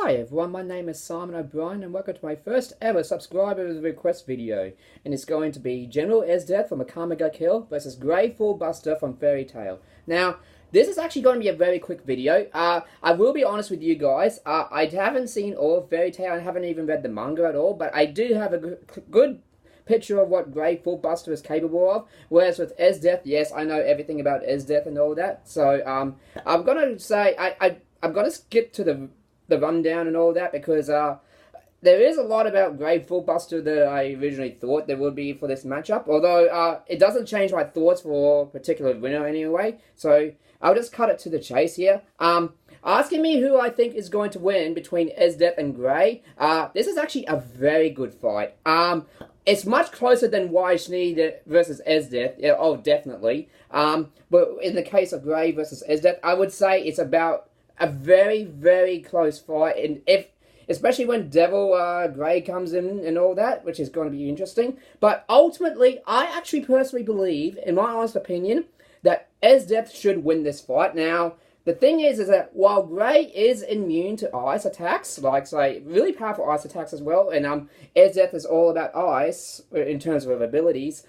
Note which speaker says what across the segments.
Speaker 1: Hi everyone, my name is Simon O'Brien and welcome to my first ever subscriber request video. And it's going to be General Esdeath from Akame Ga Kill versus Grey Fullbuster from Fairy Tail. Now, this is actually going to be a very quick video. I will be honest with you guys, I haven't seen all of Fairy Tail, I haven't even read the manga at all, but I do have a good picture of what Grey Fullbuster is capable of. Whereas with Esdeath, yes, I know everything about Esdeath and all that. So I'm gonna say I'm gonna skip to the rundown and all that because there is a lot about Grey Fullbuster that I originally thought there would be for this matchup. Although it doesn't change my thoughts for a particular winner anyway. So I'll just cut it to the chase here. Asking me who I think is going to win between Esdeath and Grey, this is actually a very good fight. It's much closer than Schnee versus Esdeath. Yeah, oh, definitely. But in the case of Grey versus Esdeath, I would say it's about a very, very close fight. And especially when Devil Grey comes in and all that, which is going to be interesting. But ultimately, I actually personally believe, in my honest opinion, that Esdeath should win this fight. Now, the thing is that while Grey is immune to ice attacks, like, say, really powerful ice attacks as well, and Esdeath is all about ice in terms of her abilities,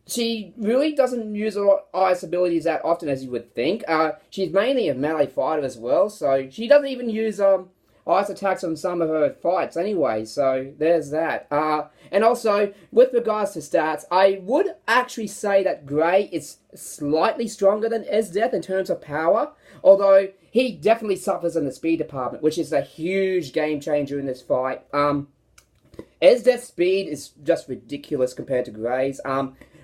Speaker 1: she really doesn't use a lot of ice abilities that often as you would think. She's mainly a melee fighter as well, so she doesn't even use ice attacks on some of her fights anyway, so there's that. And also, with regards to stats, I would actually say that Grey is slightly stronger than Esdeath in terms of power, although he definitely suffers in the speed department, which is a huge game changer in this fight. Esdeath's speed is just ridiculous compared to Grey's.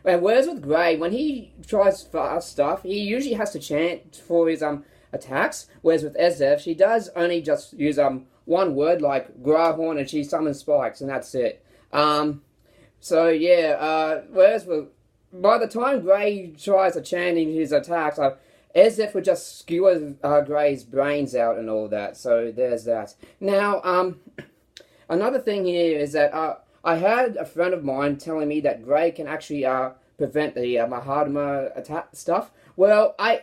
Speaker 1: Whereas with Grey, when he tries fast stuff, he usually has to chant for his attacks, whereas with Esdeath, she does only just use one word like Grahorn and she summons spikes and that's it. So yeah, whereas by the time Grey tries to chant in his attacks, Esdeath would just skewer Grey's brains out and all that, so there's that. Now, another thing here is that I had a friend of mine telling me that Grey can actually prevent the Mahadama attack stuff. Well, I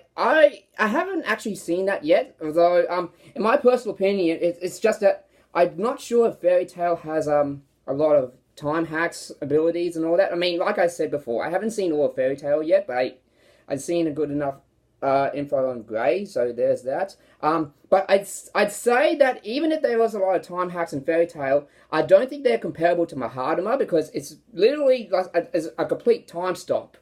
Speaker 1: haven't actually seen that yet, although in my personal opinion, it's just that I'm not sure if Fairy Tail has a lot of time hacks abilities and all that. I mean, like I said before, I haven't seen all of Fairy Tail yet, but I've seen a good enough info on Grey, so there's that. But I'd say that even if there was a lot of time hacks in Fairy Tail, I don't think they're comparable to Mahadama because it's literally like a complete time stop.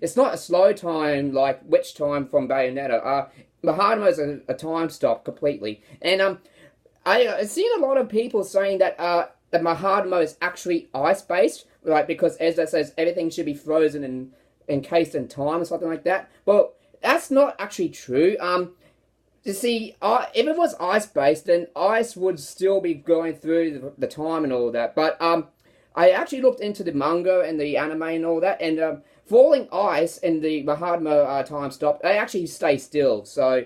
Speaker 1: It's not a slow time like Witch Time from Bayonetta. Mahadama is a time stop completely. And I've seen a lot of people saying that that Mahadama is actually ice-based, right? Because as that says, everything should be frozen and encased in time or something like that. Well, that's not actually true. You see, if it was ice-based, then ice would still be going through the time and all that. But I actually looked into the manga and the anime and all that, and falling ice in the Mahadama time stop, they actually stay still. So,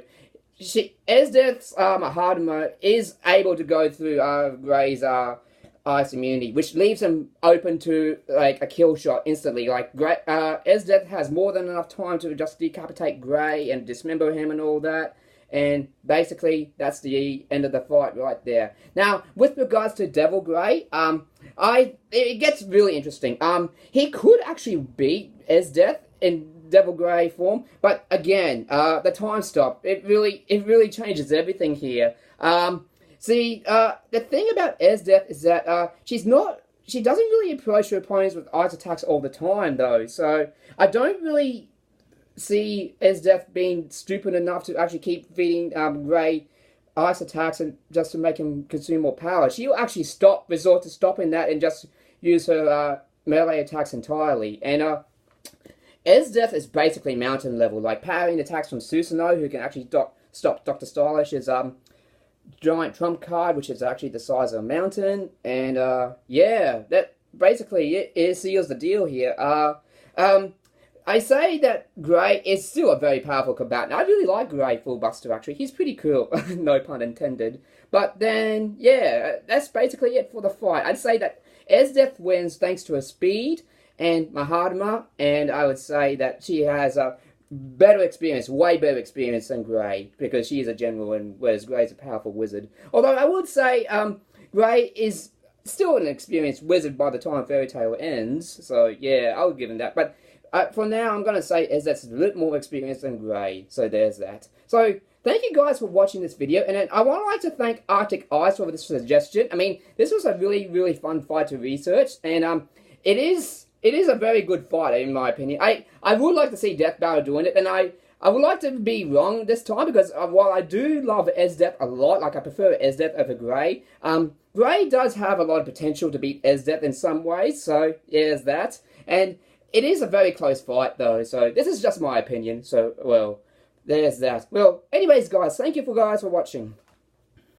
Speaker 1: Esdeath's Mahadama is able to go through Grey's ice immunity, which leaves him open to like a kill shot instantly. Like Esdeath has more than enough time to just decapitate Grey and dismember him and all that. And basically, that's the end of the fight right there. Now, with regards to Devil Grey, it gets really interesting. He could actually beat Esdeath in Devil Grey form, but again, the time stop, it really changes everything here. See, the thing about Esdeath is that she doesn't really approach her opponents with ice attacks all the time, though. So I don't really see Esdeath being stupid enough to actually keep feeding Grey ice attacks and just to make him consume more power. She'll actually resort to stopping that and just use her melee attacks entirely. And Esdeath is basically mountain level, like parrying attacks from Susanoo, who can actually stop Dr. Stylish's giant trump card, which is actually the size of a mountain. And yeah, that basically it seals the deal here. I say that Grey is still a very powerful combatant. I really like Grey Fullbuster, actually. He's pretty cool, no pun intended. But then, yeah, that's basically it for the fight. I'd say that Esdeath wins thanks to her speed and Mahadama, and I would say that she has better experience, way better experience than Grey, because she is a general, and whereas Grey is a powerful wizard. Although I would say Grey is still an experienced wizard by the time Fairy Tail ends, so yeah, I'll give him that. But for now, I'm going to say Esdeath's a little more experienced than Grey, so there's that. So, thank you guys for watching this video, and I would like to thank Arctic Ice for this suggestion. I mean, this was a really, really fun fight to research, and it is a very good fight, in my opinion. I would like to see Death Battle doing it, and I would like to be wrong this time, because while I do love Esdeath a lot, like I prefer Esdeath over Grey, Grey does have a lot of potential to beat Esdeath in some ways, so there's that. And it is a very close fight, though, so this is just my opinion, so, well, there's that. Well, anyways, guys, thank you guys for watching.